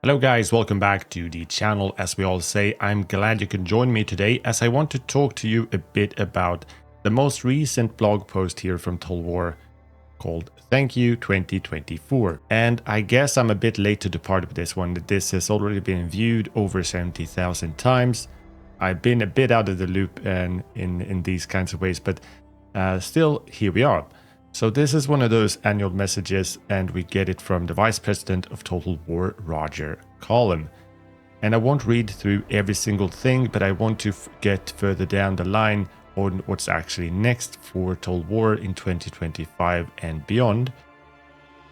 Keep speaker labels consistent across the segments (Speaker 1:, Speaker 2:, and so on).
Speaker 1: Hello guys, welcome back to the channel. As we all say, I'm glad you can join me today as I want to talk to you a bit about the most recent blog post here from Total War called Thank You 2024. And I guess I'm a bit late to the party with this one. This has already been viewed over 70,000 times. I've been a bit out of the loop and in these kinds of ways, but still here we are. So this is one of those annual messages, and we get it from the Vice President of Total War, Roger Collum. And I won't read through every single thing, but I want to get further down the line on what's actually next for Total War in 2025 and beyond.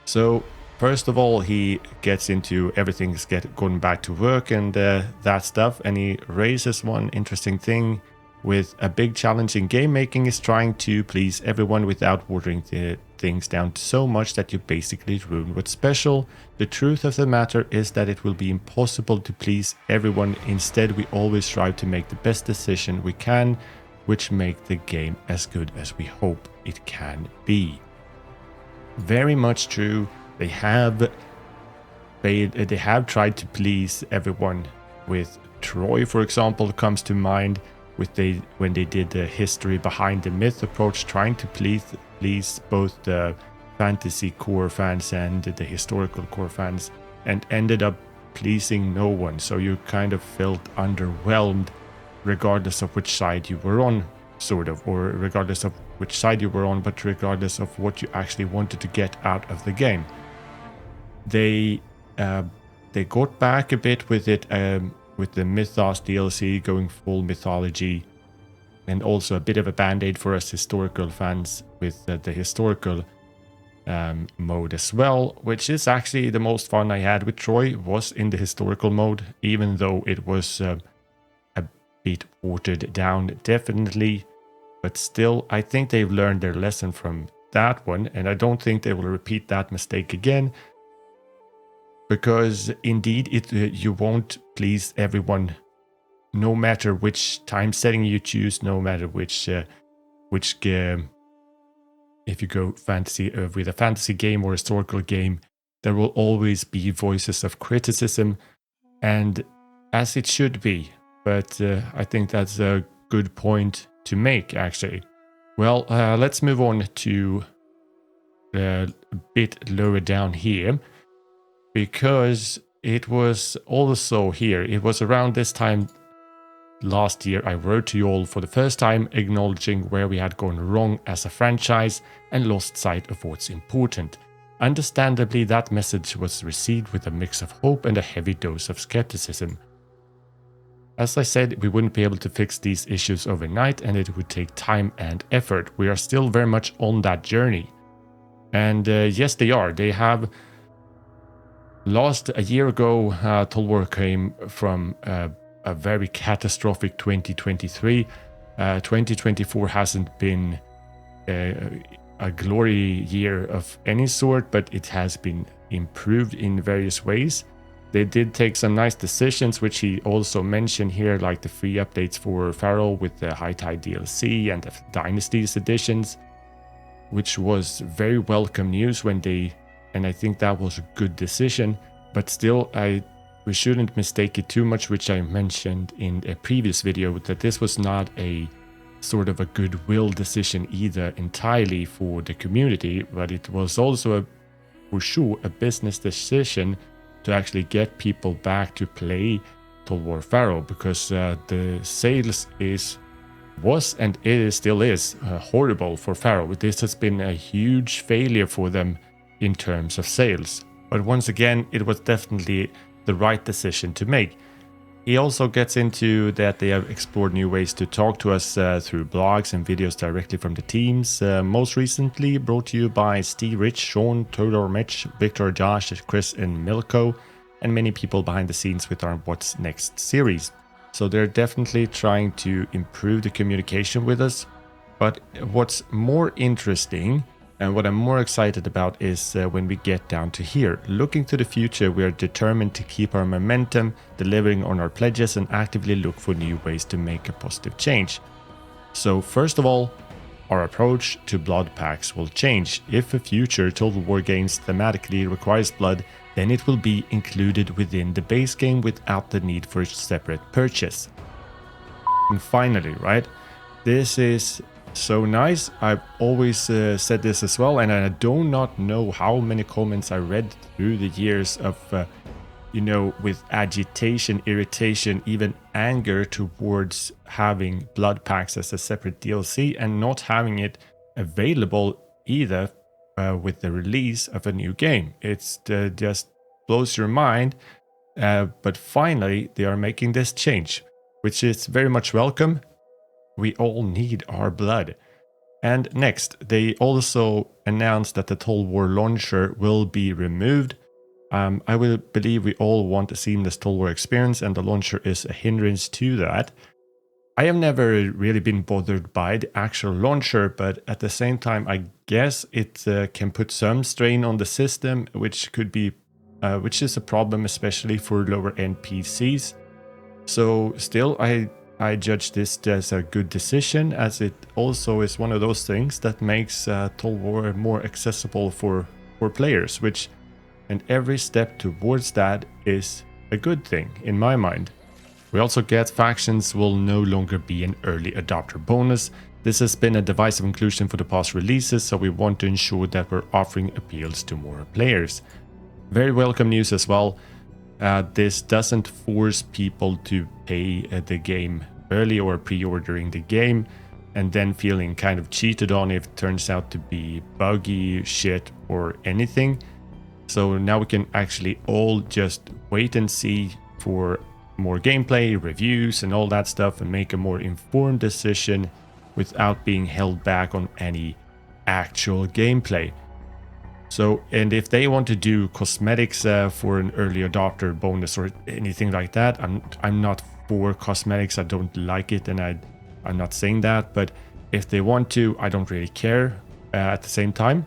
Speaker 1: So first of all, he gets into everything's going back to work and that stuff, and he raises one interesting thing. With a big challenge in game making is trying to please everyone without watering the things down so much that you basically ruin what's special. The truth of the matter is that it will be impossible to please everyone. Instead, we always strive to make the best decision we can, which make the game as good as we hope it can be. Very much true. They have tried to please everyone. With Troy, for example, comes to mind. When they did the history behind the myth approach, trying to please both the fantasy core fans and the historical core fans, and ended up pleasing no one. So you kind of felt underwhelmed regardless of which side you were on, sort of, or regardless of which side you were on, but regardless of what you actually wanted to get out of the game. They got back a bit with it, with the Mythos DLC going full mythology, and also a bit of a band-aid for us historical fans with the historical mode as well, which is actually the most fun I had with Troy was in the historical mode, even though it was a bit watered down, definitely. But still, I think they've learned their lesson from that one, and I don't think they will repeat that mistake again. Because indeed, you won't please everyone, no matter which time setting you choose, no matter which game. If you go fantasy with a fantasy game or historical game, there will always be voices of criticism, and as it should be. But I think that's a good point to make, actually. Well, let's move on to a bit lower down here. Because it was also here, it was around this time last year I wrote to you all for the first time acknowledging where we had gone wrong as a franchise and lost sight of what's important. Understandably, that message was received with a mix of hope and a heavy dose of skepticism. As I said, we wouldn't be able to fix these issues overnight, and it would take time and effort. We are still very much on that journey. And yes, they are. They have... A year ago, Total War came from a very catastrophic 2023. 2024 hasn't been a glory year of any sort, but it has been improved in various ways. They did take some nice decisions, which he also mentioned here, like the free updates for Pharaoh with the High Tide DLC and the Dynasties editions, which was very welcome news and I think that was a good decision. But still, we shouldn't mistake it too much, which I mentioned in a previous video, that this was not a sort of a goodwill decision either entirely for the community, but it was also for sure a business decision to actually get people back to play Total War Pharaoh, because the sales was and still is horrible for Pharaoh. This has been a huge failure for them in terms of sales. But once again, it was definitely the right decision to make. He also gets into that they have explored new ways to talk to us through blogs and videos directly from the teams. Most recently brought to you by Steve, Rich, Sean, Todor, Mitch, Victor, Josh, Chris, and Milko, and many people behind the scenes with our What's Next series. So they're definitely trying to improve the communication with us. But what's more interesting and what I'm more excited about is when we get down to here. Looking to the future, we are determined to keep our momentum, delivering on our pledges, and actively look for new ways to make a positive change. So first of all, our approach to blood packs will change. If a future Total War games thematically requires blood, then it will be included within the base game without the need for a separate purchase. And finally, right? This is so nice. I've always said this as well, and I do not know how many comments I read through the years of, with agitation, irritation, even anger towards having Blood Packs as a separate DLC and not having it available either with the release of a new game. It's just blows your mind. But finally, they are making this change, which is very much welcome. We all need our blood. And next, they also announced that the Total War launcher will be removed. I will believe we all want a seamless Total War experience, and the launcher is a hindrance to that. I have never really been bothered by the actual launcher, but at the same time, I guess it can put some strain on the system, which is a problem, especially for lower-end PCs. So still, I judge this as a good decision, as it also is one of those things that makes Total War more accessible for players, and every step towards that is a good thing in my mind. We also get factions will no longer be an early adopter bonus. This has been a divisive inclusion for the past releases, so we want to ensure that we're offering appeals to more players. Very welcome news as well. This doesn't force people to pay the game early or pre-ordering the game and then feeling kind of cheated on if it turns out to be buggy, shit, or anything. So now we can actually all just wait and see for more gameplay, reviews, and all that stuff, and make a more informed decision without being held back on any actual gameplay. So, and if they want to do cosmetics for an early adopter bonus or anything like that, I'm not for cosmetics. I don't like it, and I'm not saying that. But if they want to, I don't really care at the same time.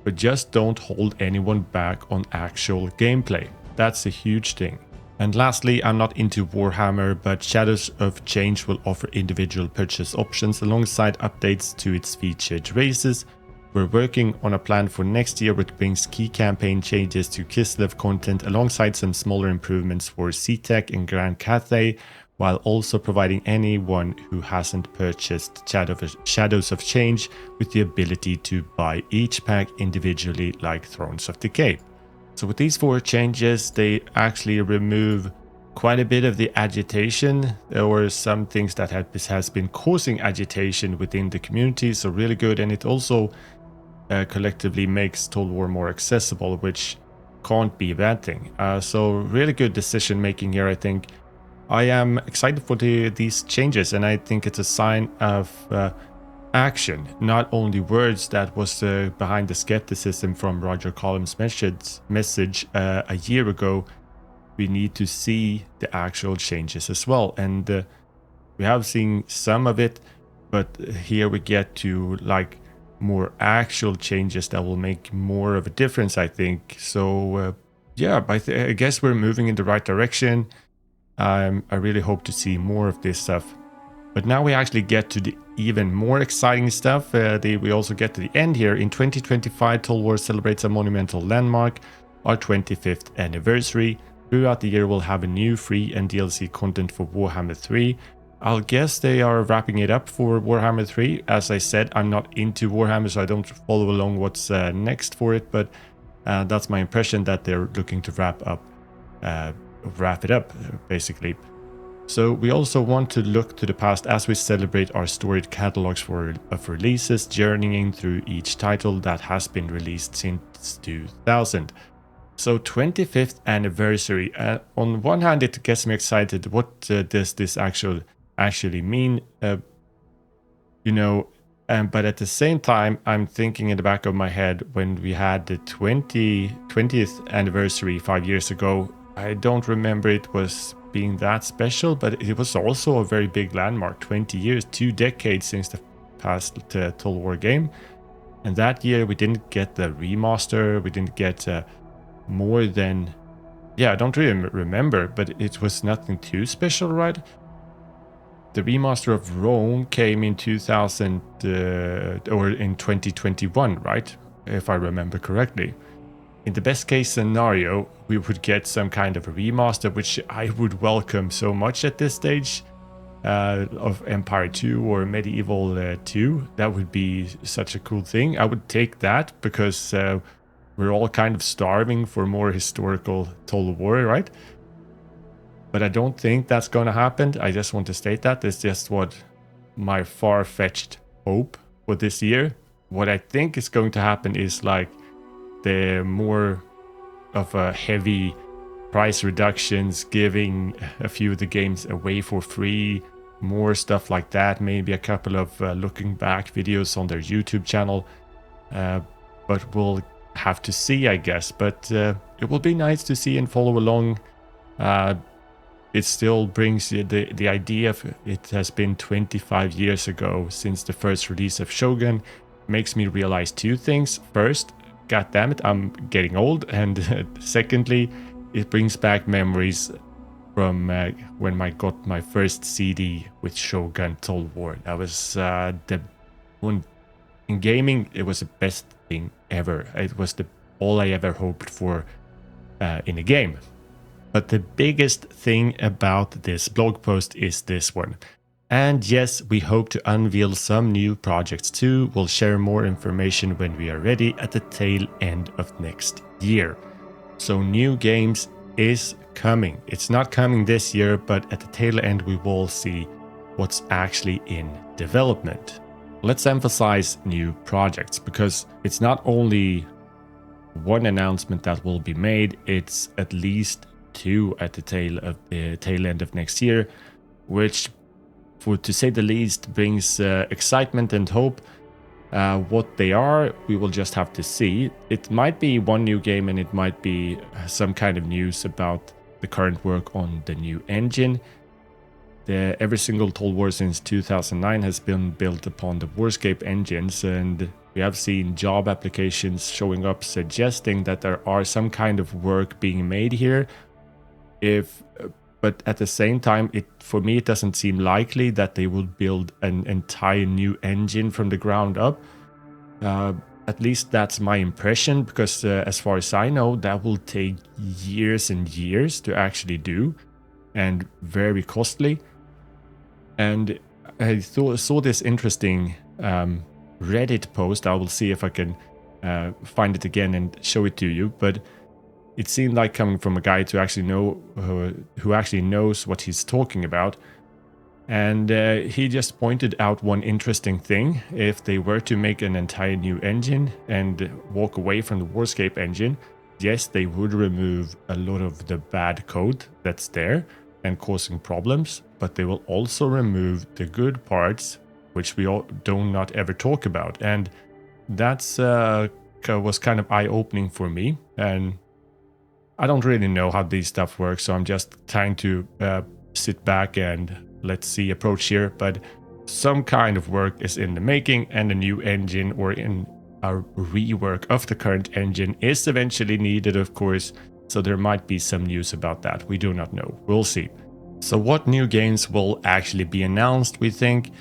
Speaker 1: But just don't hold anyone back on actual gameplay. That's a huge thing. And lastly, I'm not into Warhammer, but Shadows of Change will offer individual purchase options alongside updates to its featured races. We're working on a plan for next year which brings key campaign changes to Kislev content alongside some smaller improvements for C-Tech and Grand Cathay, while also providing anyone who hasn't purchased Shadows of Change with the ability to buy each pack individually like Thrones of Decay. So with these 4 changes, they actually remove quite a bit of the agitation or some things that has been causing agitation within the community. So really good, and it also collectively makes Total War more accessible, which can't be a bad thing. So really good decision making here, I think. I am excited for these changes, and I think it's a sign of action, not only words. That was behind the skepticism from Roger Collins' message a year ago. We need to see the actual changes as well, and we have seen some of it, but here we get to like more actual changes that will make more of a difference, I think. So yeah, I guess we're moving in the right direction. I really hope to see more of this stuff. But now we actually get to the even more exciting stuff. We also get to the end here. In 2025, Total War celebrates a monumental landmark, our 25th anniversary. Throughout the year, we'll have a new free and DLC content for Warhammer 3. I'll guess they are wrapping it up for Warhammer 3. As I said, I'm not into Warhammer, so I don't follow along what's next for it. But that's my impression, that they're looking to wrap it up, basically. So we also want to look to the past as we celebrate our storied catalogs of releases, journeying through each title that has been released since 2000. So 25th anniversary. On one hand, it gets me excited. What does this actually mean? But at the same time, I'm thinking in the back of my head, when we had the 20th anniversary 5 years ago, I don't remember it was being that special, but it was also a very big landmark. 20 years, 2 decades since the past Total War game. And that year we didn't get the remaster, we didn't get more than... Yeah, I don't really remember, but it was nothing too special, right? The remaster of Rome came in 2021, right? If I remember correctly. in the best case scenario, we would get some kind of a remaster, which I would welcome so much at this stage, of Empire 2 or Medieval 2. That would be such a cool thing. I would take that because we're all kind of starving for more historical Total War, right? But I don't think that's going to happen. I just want to state that. It's just what my far-fetched hope for this year. What I think is going to happen is like the more of a heavy price reductions, giving a few of the games away for free, more stuff like that. Maybe a couple of looking back videos on their YouTube channel. But we'll have to see, I guess. But it will be nice to see and follow along. It still brings the idea of it has been 25 years ago since the first release of Shogun. Makes me realize two things. First, god damn it, I'm getting old. And secondly, it brings back memories from when I got my first CD with Shogun Total War. That was the one in gaming. It was the best thing ever. It was all I ever hoped for in a game. But the biggest thing about this blog post is this one. And yes, we hope to unveil some new projects too. We'll share more information when we are ready at the tail end of next year. So new games is coming. It's not coming this year, but at the tail end we will see what's actually in development. Let's emphasize new projects because it's not only one announcement that will be made, it's at least two at the tail end of next year, which, to say the least, brings excitement and hope. What they are, we will just have to see. It might be one new game, and it might be some kind of news about the current work on the new engine. Every single Total War since 2009 has been built upon the Warscape engines, and we have seen job applications showing up suggesting that there are some kind of work being made here. But at the same time, for me, it doesn't seem likely that they will build an entire new engine from the ground up. At least that's my impression, because as far as I know, that will take years and years to actually do, and very costly. And I saw this interesting Reddit post. I will see if I can find it again and show it to you, but it seemed like coming from a guy who actually knows what he's talking about. And he just pointed out one interesting thing. If they were to make an entire new engine and walk away from the Warscape engine, yes, they would remove a lot of the bad code that's there and causing problems, but they will also remove the good parts, which we all do not ever talk about. And that's was kind of eye-opening for me. And I don't really know how these stuff works, so I'm just trying to sit back and let's see approach here. But some kind of work is in the making, and a new engine or in a rework of the current engine is eventually needed, of course. So there might be some news about that. We do not know. We'll see. So what new games will actually be announced, we think?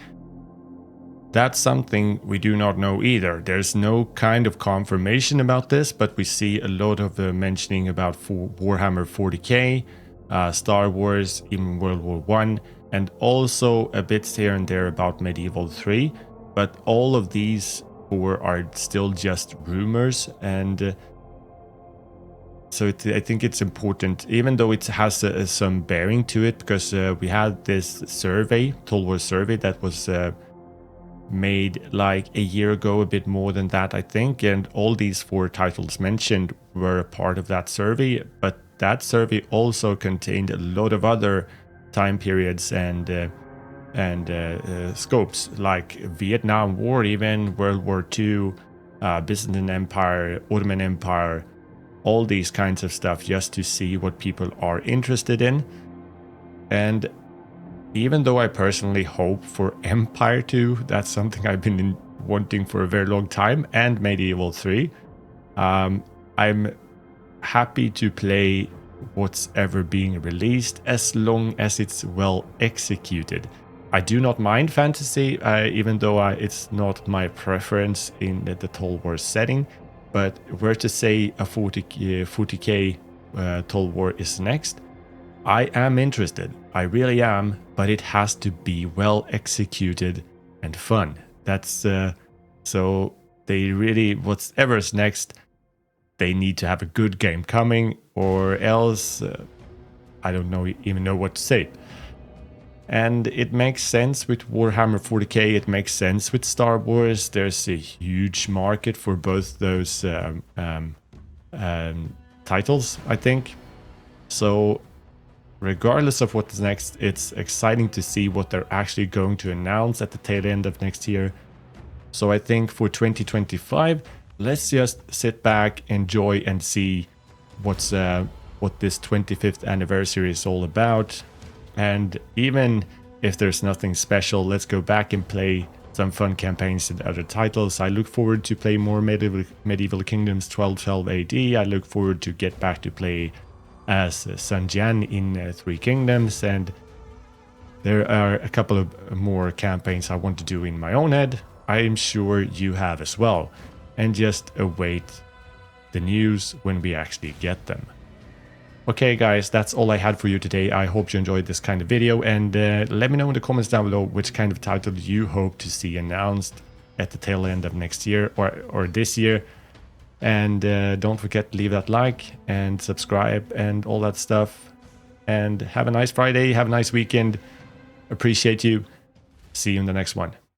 Speaker 1: That's something we do not know either. There's no kind of confirmation about this, but we see a lot of mentioning about Warhammer 40k, Star Wars, even World War 1, and also a bit here and there about Medieval 3. But all of these four are still just rumors, and so I think it's important, even though it has some bearing to it, because we had this survey, Total War survey, that was made like a year ago, a bit more than that, I think, and all these four titles mentioned were a part of that survey. But that survey also contained a lot of other time periods and scopes, like Vietnam War, even World War II, Byzantine Empire, Ottoman Empire, all these kinds of stuff, just to see what people are interested in. And even though I personally hope for Empire 2, that's something I've been wanting for a very long time, and Medieval 3, I'm happy to play what's ever being released as long as it's well executed. I do not mind fantasy, even though it's not my preference in the Total War setting. But were to say a 40k Total War is next, I am interested. I really am, but it has to be well executed and fun. That's so they really, whatever's next, they need to have a good game coming, or else I don't even know what to say. And it makes sense with Warhammer 40k, it makes sense with Star Wars. There's a huge market for both those titles, I think. So regardless of what's next, it's exciting to see what they're actually going to announce at the tail end of next year. So I think for 2025, let's just sit back, enjoy, and see what this 25th anniversary is all about. And even if there's nothing special, let's go back and play some fun campaigns and other titles. I look forward to play more Medieval Kingdoms 1212 AD. I look forward to get back to play as Sun Jian in Three Kingdoms, and there are a couple of more campaigns I want to do in my own head. I am sure you have as well, and just await the news when we actually get them. Okay guys, that's all I had for you today. I hope you enjoyed this kind of video, and let me know in the comments down below which kind of title you hope to see announced at the tail end of next year or this year. And don't forget to leave that like and subscribe and all that stuff. And have a nice Friday, have a nice weekend. Appreciate you. See you in the next one.